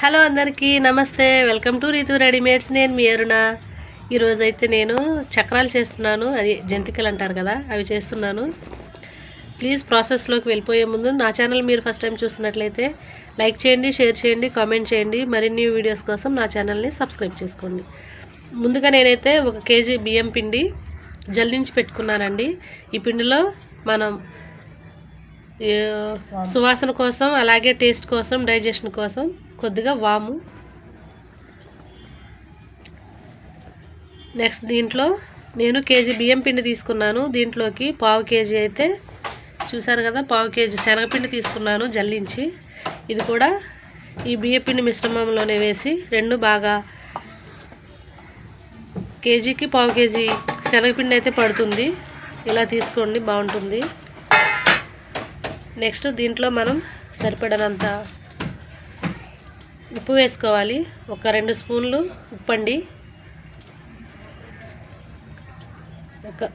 Hello అందరికీ నమస్తే. Welcome to Ritu readymades. నేను మీ అరుణ. ఈరోజైతే నేను చక్రాలు చేస్తున్నాను. అది జంతికలు అంటారు కదా, అవి చేస్తున్నాను. ప్లీజ్ ప్రాసెస్లోకి వెళ్ళిపోయే ముందు నా ఛానల్ మీరు ఫస్ట్ టైం చూస్తున్నట్లయితే లైక్ చేయండి, షేర్ చేయండి, కామెంట్ చేయండి. మరిన్ని వీడియోస్ కోసం నా ఛానల్ని సబ్స్క్రైబ్ చేసుకోండి. ముందుగా నేనైతే 1 కేజీ బియ్యం పిండి జల్లించి పెట్టుకున్నానండి. ఈ పిండిలో మనం సువాసన కోసం, అలాగే టేస్ట్ కోసం, డైజెషన్ కోసం కొద్దిగా వాము, నెక్స్ట్ దీంట్లో నేను కేజీ బియ్యం పిండి తీసుకున్నాను. దీంట్లోకి 1/2 కేజీ అయితే చూసారు కదా, 1/2 కేజీ శనగపిండి తీసుకున్నాను జల్లించి. ఇది కూడా ఈ బియ్యం పిండి మిశ్రమంలోనే వేసి రెండు బాగా, కేజీకి 1/2 కేజీ శనగపిండి అయితే పడుతుంది. ఇలా తీసుకోండి, బాగుంటుంది. నెక్స్ట్ దీంట్లో మనం సరిపడనంత ఉప్పు వేసుకోవాలి. ఒక 2 స్పూన్లు ఉప్పు అండి. ఒక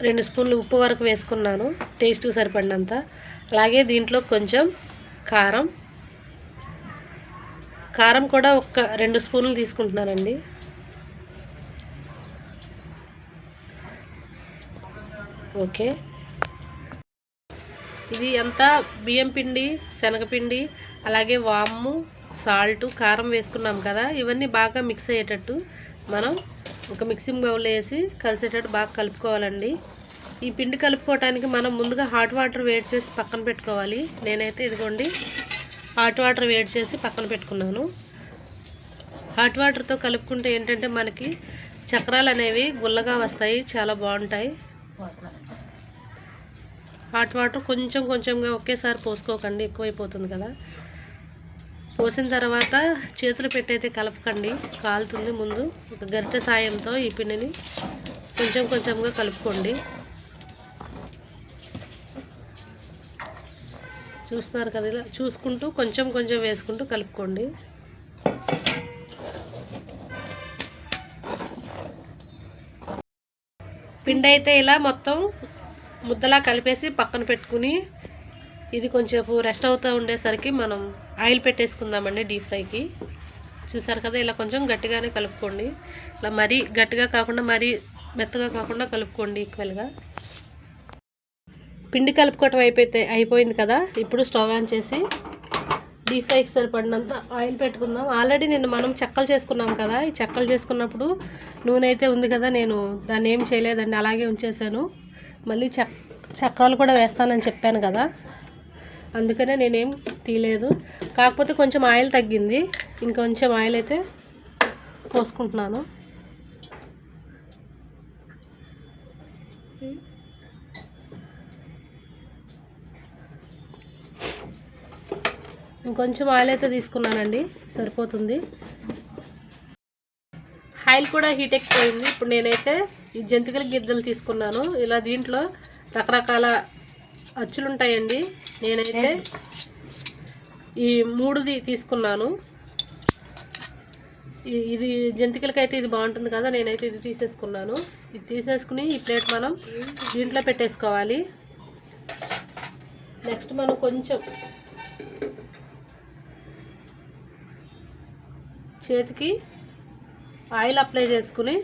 2 స్పూన్లు ఉప్పు వరకు వేసుకున్నాను, టేస్ట్కి సరిపడినంత. అలాగే దీంట్లో కొంచెం కారం కూడా ఒక 2 స్పూన్లు తీసుకుంటున్నానండి. ఓకే, ఇది అంతా బియ్యం పిండి, శనగపిండి, అలాగే వాము, సాల్ట్, కారం వేసుకున్నాం కదా, ఇవన్నీ బాగా మిక్స్ అయ్యేటట్టు మనం ఒక మిక్సింగ్ బౌల్లో వేసి కలిసేటట్టు బాగా కలుపుకోవాలండి. ఈ పిండి కలుపుకోవడానికి మనం ముందుగా హాట్ వాటర్ వేడి చేసి పక్కన పెట్టుకోవాలి. నేనైతే ఇదిగోండి హాట్ వాటర్ వేడి చేసి పక్కన పెట్టుకున్నాను. హాట్ వాటర్తో కలుపుకుంటే ఏంటంటే మనకి చక్రాలు అనేవి గుల్లగా వస్తాయి, చాలా బాగుంటాయి. హాట్ వాటర్ కొంచెం కొంచెంగా ఒకేసారి పోసుకోకండి, ఎక్కువైపోతుంది కదా. పోసిన తర్వాత చేతులు పెట్టయితే కలపకండి, కాలుతుంది. ముందు ఒక గరిటె సాయంతో ఈ పిండిని కొంచెం కొంచెంగా కలుపుకోండి. చూస్తున్నారు కదా, ఇలా చూసుకుంటూ కొంచెం కొంచెం వేసుకుంటూ కలుపుకోండి. పిండి అయితే ఇలా మొత్తం ముద్దలా కలిపేసి పక్కన పెట్టుకుని, ఇది కొంచెం రెస్ట్ అవుతూ ఉండేసరికి మనం ఆయిల్ పెట్టేసుకుందామండి డీప్ ఫ్రైకి. చూసారు కదా, ఇలా కొంచెం గట్టిగానే కలుపుకోండి. ఇలా మరీ గట్టిగా కాకుండా మరీ మెత్తగా కాకుండా కలుపుకోండి ఈక్వల్గా. పిండి కలుపుకోవటం అయిపోయింది కదా. ఇప్పుడు స్టవ్ ఆన్ చేసి డీప్ ఫ్రైకి సరిపడినంత ఆయిల్ పెట్టుకుందాం. ఆల్రెడీ మనం చెక్కలు చేసుకున్నాం కదా, ఈ చెక్కలు చేసుకున్నప్పుడు నూనె అయితే ఉంది కదా, నేను దాన్ని ఏం చేయలేదండి, అలాగే ఉంచేసాను. మళ్ళీ చక్రాలు కూడా వేస్తానని చెప్పాను కదా, అందుకనే నేనేం తీయలేదు. కాకపోతే కొంచెం ఆయిల్ తగ్గింది, ఇంకొంచెం ఆయిల్ అయితే పోసుకుంటున్నాను. ఇంకొంచెం ఆయిల్ అయితే తీసుకున్నానండి, సరిపోతుంది. ఆయిల్ కూడా హీట్ ఎక్కిపోయింది. ఇప్పుడు నేనైతే ఈ జంతికల గిద్దలు తీసుకున్నాను. ఇలా దీంట్లో రకరకాల అచ్చులు ఉంటాయండి. నేనైతే ఈ 3ది తీసుకున్నాను. ఇది జంతికలకైతే ఇది బాగుంటుంది కదా, నేనైతే ఇది తీసేసుకున్నాను. ఇది తీసేసుకుని ఈ ప్లేట్ మనం దీంట్లో పెట్టేసుకోవాలి. నెక్స్ట్ మనం కొంచెం చేతికి ఆయిల్ అప్లై చేసుకుని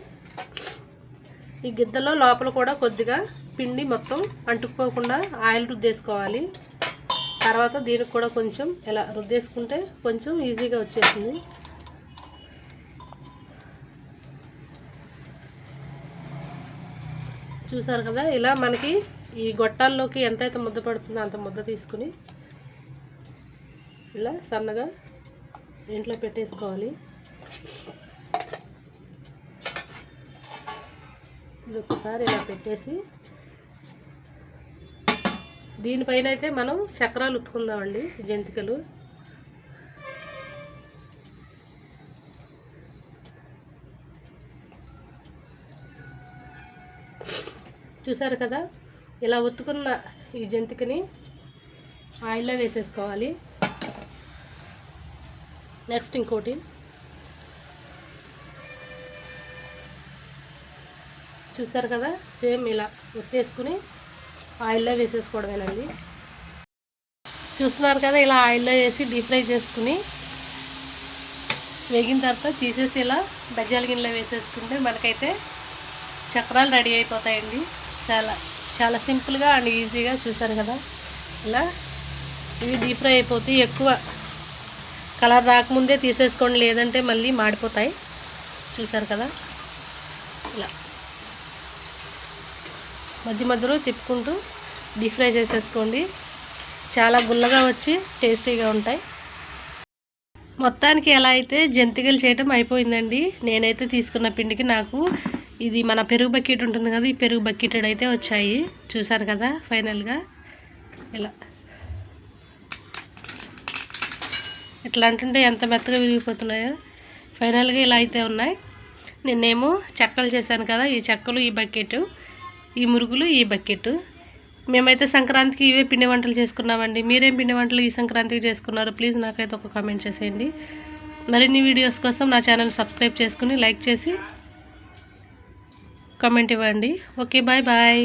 ఈ గిద్దలో లోపల కూడా కొద్దిగా పిండి మొత్తం అంటుకుపోకుండా ఆయిల్ రుద్దేసుకోవాలి. తర్వాత దీనికి కూడా కొంచెం ఇలా రుద్దేసుకుంటే కొంచెం ఈజీగా వచ్చేసింది. చూసారు కదా, ఇలా మనకి ఈ గొట్టాల్లోకి ఎంతైతే ముద్ద పడుతుందో అంత ముద్ద తీసుకుని ఇలా సన్నగా దీంట్లో పెట్టేసుకోవాలి. ఇది ఒకసారి ఇలా పెట్టేసి దీనిపైన అయితే మనం చక్రాలు ఉత్తుకుందామండి, జంతికలు. చూసారు కదా, ఇలా ఉత్తుకున్న ఈ జంతికని ఆయిల్లో వేసేసుకోవాలి. నెక్స్ట్ ఇంకోటి చూసారు కదా, సేమ్ ఇలా ఉత్తేసుకుని ఆయిల్లో వేసేసుకోవడమేనండి. చూస్తున్నారు కదా, ఇలా ఆయిల్లో వేసి డీప్ ఫ్రై చేసుకుని వేగిన తర్వాత తీసేసి ఇలా బజ్జాల గిన్నెలో వేసేసుకుంటే మనకైతే చక్రాలు రెడీ అయిపోతాయండి. చాలా చాలా సింపుల్గా అండ్ ఈజీగా. చూసారు కదా, ఇలా ఇవి డీప్ ఫ్రై అయిపోతాయి. ఎక్కువ కలర్ రాకముందే తీసేసుకోండి, లేదంటే మళ్ళీ మాడిపోతాయి. చూసారు కదా, ఇలా మధ్య మధ్యలో తిప్పుకుంటూ డీప్ ఫ్రై చేసేసుకోండి. చాలా గుల్లగా వచ్చి టేస్టీగా ఉంటాయి. మొత్తానికి ఎలా అయితే జంతికలు చేయటం అయిపోయిందండి. నేనైతే తీసుకున్న పిండికి నాకు ఇది మన పెరుగు బకెట్ ఉంటుంది కదా, ఈ పెరుగు బకెట్ అయితే వచ్చాయి. చూసారు కదా, ఫైనల్గా ఇలా ఇట్లా అంటుంటే ఎంత మెత్తగా విరిగిపోతున్నాయో. ఫైనల్గా ఇలా అయితే ఉన్నాయి. నేనేమో చెక్కలు చేశాను కదా, ఈ చెక్కలు ఈ బకెట్, ఈ మురుగులు ఈ బకెట్. మేమైతే సంక్రాంతికి ఇవే పిండి వంటలు చేసుకున్నామండి. మీరేం పిండి వంటలు ఈ సంక్రాంతికి చేసుకున్నారు? ప్లీజ్ నాకైతే ఒక కామెంట్ చేసేయండి. మరిన్ని వీడియోస్ కోసం నా ఛానల్ సబ్స్క్రైబ్ చేసుకుని లైక్ చేసి కామెంట్ ఇవ్వండి. Okay, bye bye.